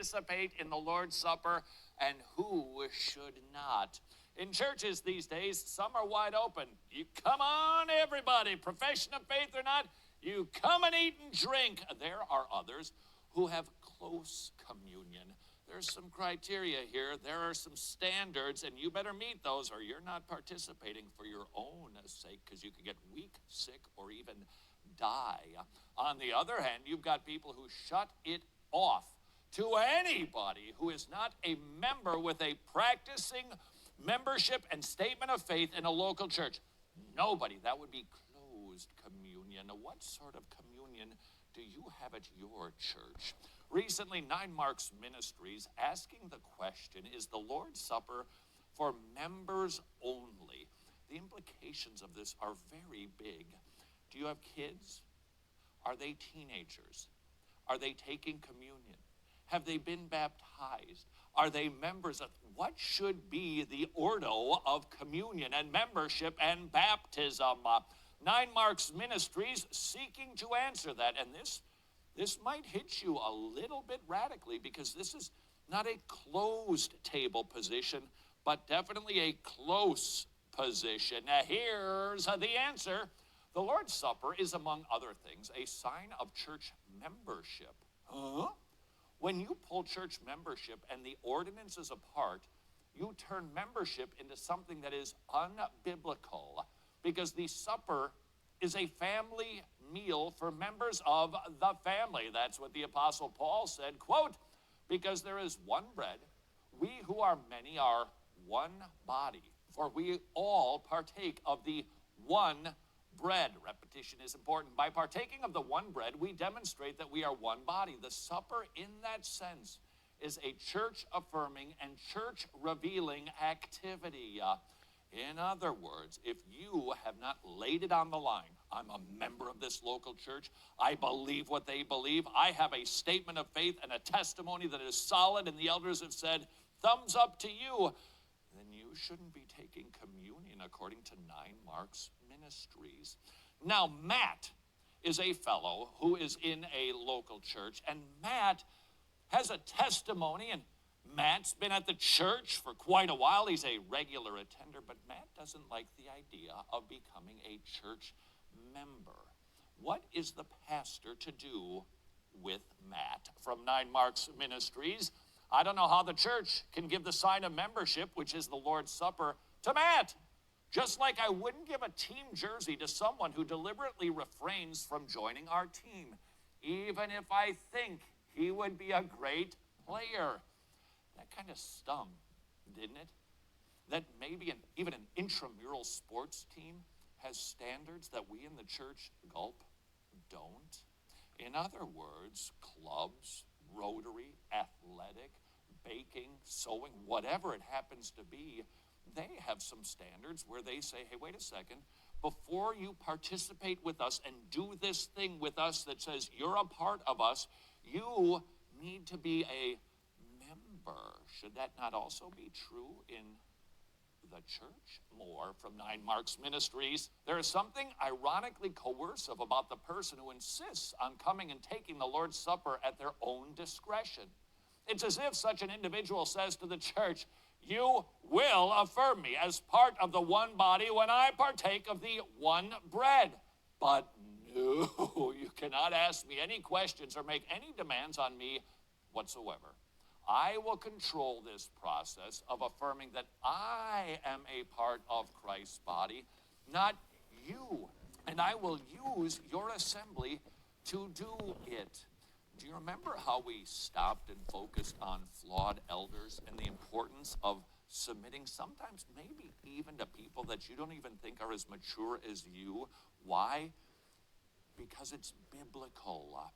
participate in the Lord's Supper and who should not. In churches these days, some are wide open. You come on, everybody, profession of faith or not, you come and eat and drink. There are others who have close communion. There's some criteria here. There are some standards, and you better meet those or you're not participating for your own sake, because you could get weak, sick, or even die. On the other hand, you've got people who shut it off to anybody who is not a member with a practicing membership and statement of faith in a local church. Nobody. That would be closed communion. What sort of communion do you have at your church? Recently, 9 Marks Ministries asking the question, is the Lord's Supper for members only? The implications of this are very big. Do you have kids? Are they teenagers? Are they taking communion? Have they been baptized? Are they members of, what should be the ordo of communion and membership and baptism? 9 Marks Ministries seeking to answer that, and this might hit you a little bit radically, because this is not a closed table position, but definitely a close position. Now here's the answer. The Lord's Supper is, among other things, a sign of church membership. Huh? When you pull church membership and the ordinances apart, you turn membership into something that is unbiblical, because the supper is a family meal for members of the family. That's what the Apostle Paul said, quote, because there is one bread, we who are many are one body, for we all partake of the one bread. Repetition is important. By partaking of the one bread, we demonstrate that we are one body. The supper, in that sense, is a church-affirming and church-revealing activity. In other words, if you have not laid it on the line, I'm a member of this local church, I believe what they believe, I have a statement of faith and a testimony that is solid, and the elders have said, thumbs up to you, then you shouldn't be taking communion according to 9 Marks Ministries. Now, Matt is a fellow who is in a local church, and Matt has a testimony, and Matt's been at the church for quite a while. He's a regular attender, but Matt doesn't like the idea of becoming a church member. What is the pastor to do with Matt? From 9 Marks Ministries, I don't know how the church can give the sign of membership, which is the Lord's Supper, to Matt. Just like I wouldn't give a team jersey to someone who deliberately refrains from joining our team, even if I think he would be a great player. That kind of stung, didn't it? That maybe even an intramural sports team has standards that we in the church, gulp, don't. In other words, clubs, Rotary, athletic, baking, sewing, whatever it happens to be, they have some standards where they say, hey, wait a second, before you participate with us and do this thing with us that says you're a part of us, you need to be a member. Should that not also be true in the church? More from 9 Marks Ministries. There is something ironically coercive about the person who insists on coming and taking the Lord's Supper at their own discretion. It's as if such an individual says to the church, you will affirm me as part of the one body when I partake of the one bread. But no, you cannot ask me any questions or make any demands on me whatsoever. I will control this process of affirming that I am a part of Christ's body, not you. And I will use your assembly to do it. Do you remember how we stopped and focused on flawed elders and the importance of submitting sometimes maybe even to people that you don't even think are as mature as you? Why? Because it's biblical.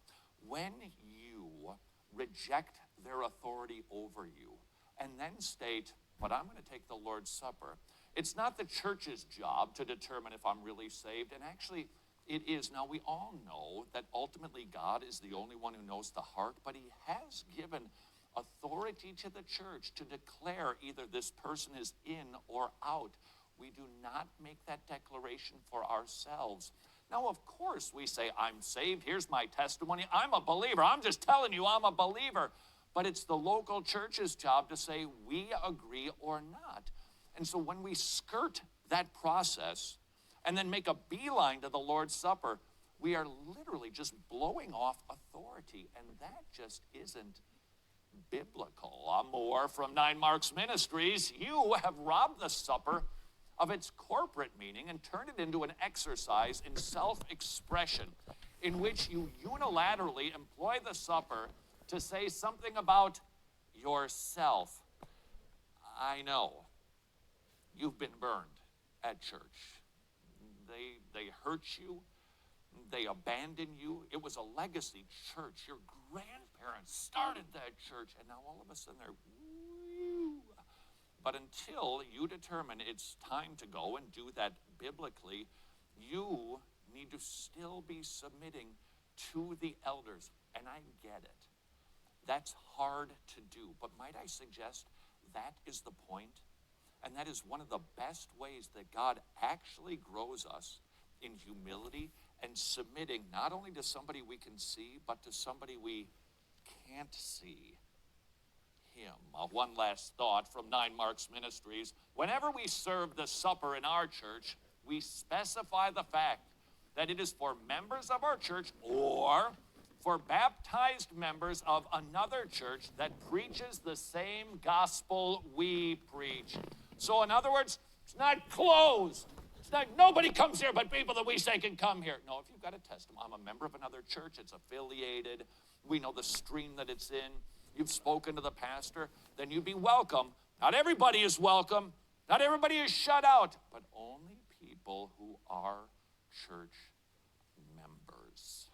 When you reject their authority over you and then state, but I'm going to take the Lord's Supper, it's not the church's job to determine if I'm really saved, and actually it is. Now, we all know that ultimately God is the only one who knows the heart, but he has given authority to the church to declare either this person is in or out. We do not make that declaration for ourselves. Now, of course, we say, I'm saved. Here's my testimony. I'm a believer. I'm just telling you I'm a believer. but it's the local church's job to say we agree or not. And so when we skirt that process and then make a beeline to the Lord's Supper, we are literally just blowing off authority, and that just isn't biblical. More from 9 Marks Ministries. You have robbed the supper of its corporate meaning and turned it into an exercise in self-expression in which you unilaterally employ the supper to say something about yourself. I know you've been burned at church. They hurt you. They abandoned you. It was a legacy church. Your grandparents started that church, and now all of a sudden they're woo. But until you determine it's time to go and do that biblically, you need to still be submitting to the elders. And I get it. That's hard to do. But might I suggest that is the point? And that is one of the best ways that God actually grows us in humility and submitting not only to somebody we can see, but to somebody we can't see, him. One last thought from 9 Marks Ministries. Whenever we serve the supper in our church, we specify the fact that it is for members of our church or for baptized members of another church that preaches the same gospel we preach. So in other words, it's not closed. It's not, nobody comes here but people that we say can come here. No, if you've got a testimony, I'm a member of another church, it's affiliated, we know the stream that it's in, you've spoken to the pastor, then you'd be welcome. Not everybody is welcome. Not everybody is shut out, but only people who are church members.